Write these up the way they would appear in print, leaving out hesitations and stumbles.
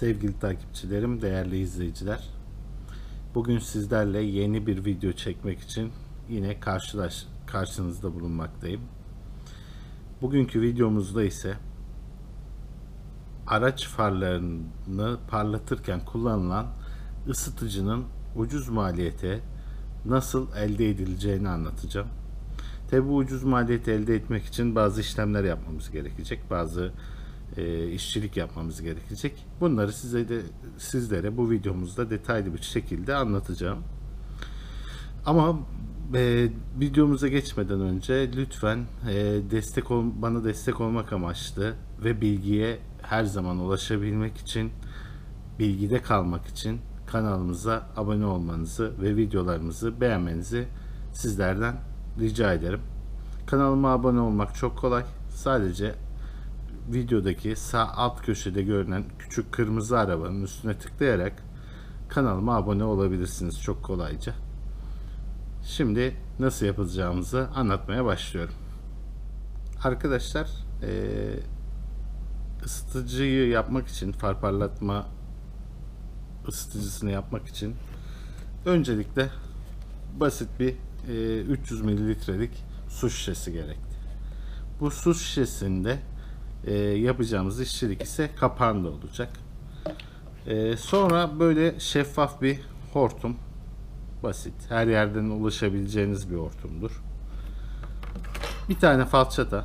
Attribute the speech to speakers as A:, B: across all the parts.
A: Sevgili takipçilerim, değerli izleyiciler. Bugün sizlerle yeni bir video çekmek için yine karşınızda bulunmaktayım. Bugünkü videomuzda ise araç farlarını parlatırken kullanılan ısıtıcının ucuz maliyete nasıl elde edileceğini anlatacağım. Tabi bu ucuz maliyeti elde etmek için bazı işlemler yapmamız gerekecek. Bazı işçilik yapmamız gerekecek. Bunları sizlere bu videomuzda detaylı bir şekilde anlatacağım. Ama videomuza geçmeden önce lütfen bana destek olmak amaçlı ve bilgiye her zaman ulaşabilmek için, bilgide kalmak için kanalımıza abone olmanızı ve videolarımızı beğenmenizi sizlerden rica ederim. Kanalıma abone olmak çok kolay. Sadece videodaki sağ alt köşede görünen küçük kırmızı arabanın üstüne tıklayarak kanalıma abone olabilirsiniz çok kolayca. Şimdi nasıl yapacağımızı anlatmaya başlıyorum. Arkadaşlar, ısıtıcıyı yapmak için, far parlatma ısıtıcısını yapmak için öncelikle basit bir 300 mililitrelik su şişesi gerekti. Bu su şişesinde yapacağımız işçilik ise kapağında olacak. Sonra böyle şeffaf bir hortum, basit, her yerden ulaşabileceğiniz bir hortumdur. Bir tane falçata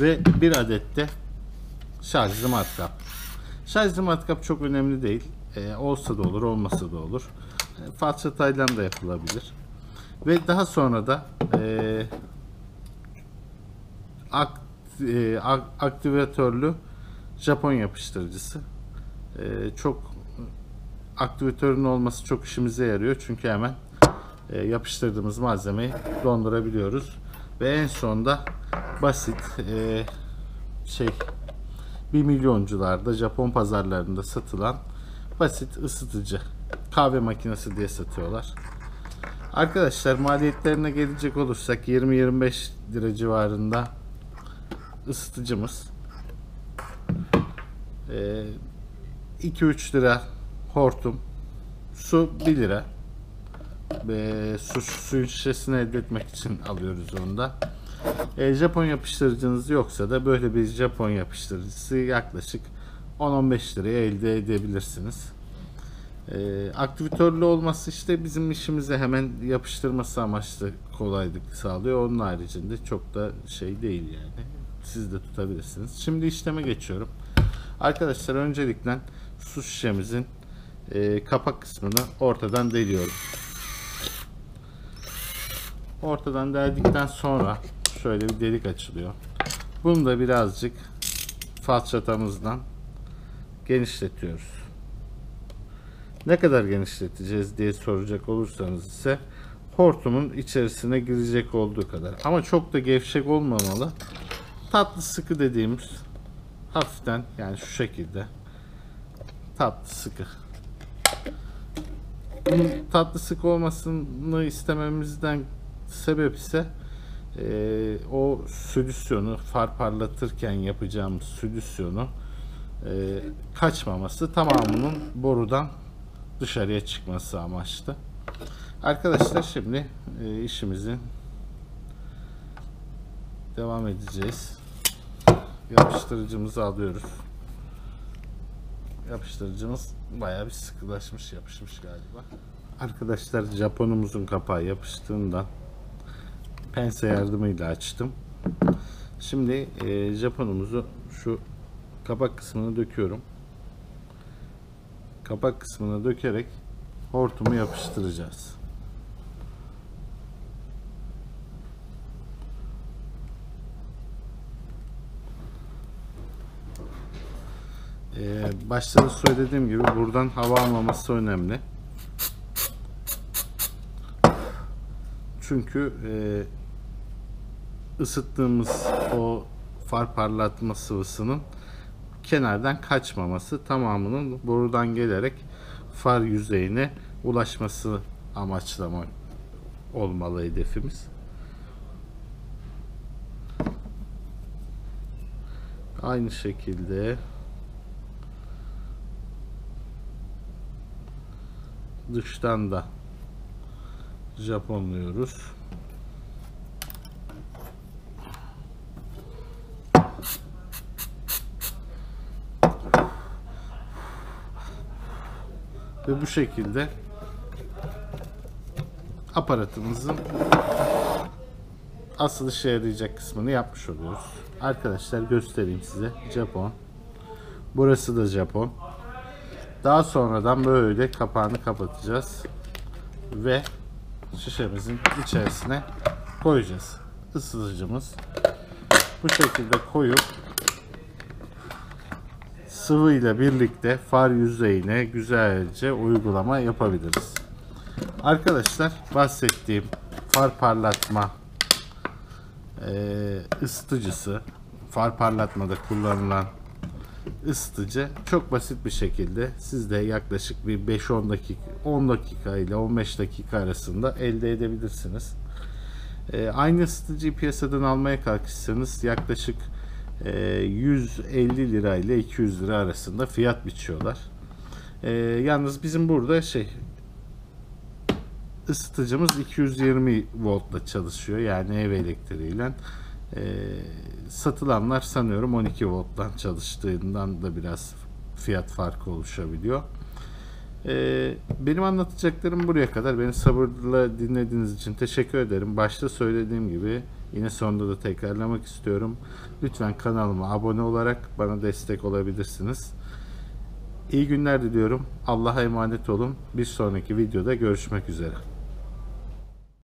A: ve bir adet de şarjlı matkap. Şarjlı matkap çok önemli değil. Olsa da olur, olmasa da olur. Falçatayla da yapılabilir. Ve daha sonra da aktivatörlü Japon yapıştırıcısı. Çok aktivatörün olması çok işimize yarıyor. Çünkü hemen yapıştırdığımız malzemeyi dondurabiliyoruz. Ve en sonda basit 1 milyoncularda, Japon pazarlarında satılan basit ısıtıcı, kahve makinesi diye satıyorlar. Arkadaşlar, maliyetlerine gelecek olursak 20-25 lira civarında ısıtıcımız, 2-3 lira hortum, su 1 lira. Suyun şişesini elde etmek için alıyoruz onu da. Japon yapıştırıcınız yoksa da böyle bir Japon yapıştırıcısı yaklaşık 10-15 liraya elde edebilirsiniz. Aktivatörlü olması işte bizim işimize hemen yapıştırması amaçlı kolaylık sağlıyor. Onun haricinde çok da şey değil yani. Siz de tutabilirsiniz. Şimdi işleme geçiyorum. Arkadaşlar, öncelikle su şişemizin kapak kısmını ortadan deliyorum. Ortadan deldikten sonra şöyle bir delik açılıyor. Bunu da birazcık falçatamızdan genişletiyoruz. Ne kadar genişleteceğiz diye soracak olursanız ise hortumun içerisine girecek olduğu kadar. Ama çok da gevşek olmamalı. Tatlı sıkı dediğimiz, hafiften, yani şu şekilde tatlı sıkı. Bunun tatlı sıkı olmasını istememizden sebep ise o solüsyonu, far parlatırken yapacağımız solüsyonu kaçmaması, tamamının borudan dışarıya çıkması amaçlı. Arkadaşlar, şimdi işimizin devam edeceğiz. Yapıştırıcımızı alıyoruz. Yapıştırıcımız bayağı bir sıkılaşmış, yapışmış galiba. Arkadaşlar, Japonumuzun kapağı yapıştığından pense yardımıyla açtım. Şimdi Japonumuzu şu kapak kısmına döküyorum. Kapak kısmına dökerek hortumu yapıştıracağız. Başta da söylediğim gibi buradan hava almaması önemli. Çünkü ısıttığımız o far parlatma sıvısının kenardan kaçmaması, tamamının borudan gelerek far yüzeyine ulaşması amaçlama olmalı hedefimiz. Aynı şekilde dıştan da Japonluyoruz. Ve bu şekilde aparatımızın asıl işe yarayacak kısmını yapmış oluyoruz. Arkadaşlar göstereyim size. Japon. Burası da Japon. Daha sonradan böyle kapağını kapatacağız. Ve şişemizin içerisine koyacağız. Isıtıcımız. Bu şekilde koyup sıvı ile birlikte far yüzeyine güzelce uygulama yapabiliriz. Arkadaşlar bahsettiğim far parlatma ısıtıcısı, far parlatmada kullanılan ısıtıcı çok basit bir şekilde sizde yaklaşık bir 5-10 dakika 10 dakika ile 15 dakika arasında elde edebilirsiniz. Aynı ısıtıcıyı piyasadan almaya kalkışsanız yaklaşık 150 lira ile 200 lira arasında fiyat biçiyorlar. Yalnız bizim burada ısıtıcımız 220 voltla çalışıyor, yani ev elektriğiyle. Satılanlar sanıyorum 12 volttan çalıştığından da biraz fiyat farkı oluşabiliyor. Benim anlatacaklarım buraya kadar. Beni sabırla dinlediğiniz için teşekkür ederim. Başta söylediğim gibi yine sonunda da tekrarlamak istiyorum. Lütfen kanalıma abone olarak bana destek olabilirsiniz. İyi günler diliyorum. Allah'a emanet olun. Bir sonraki videoda görüşmek üzere.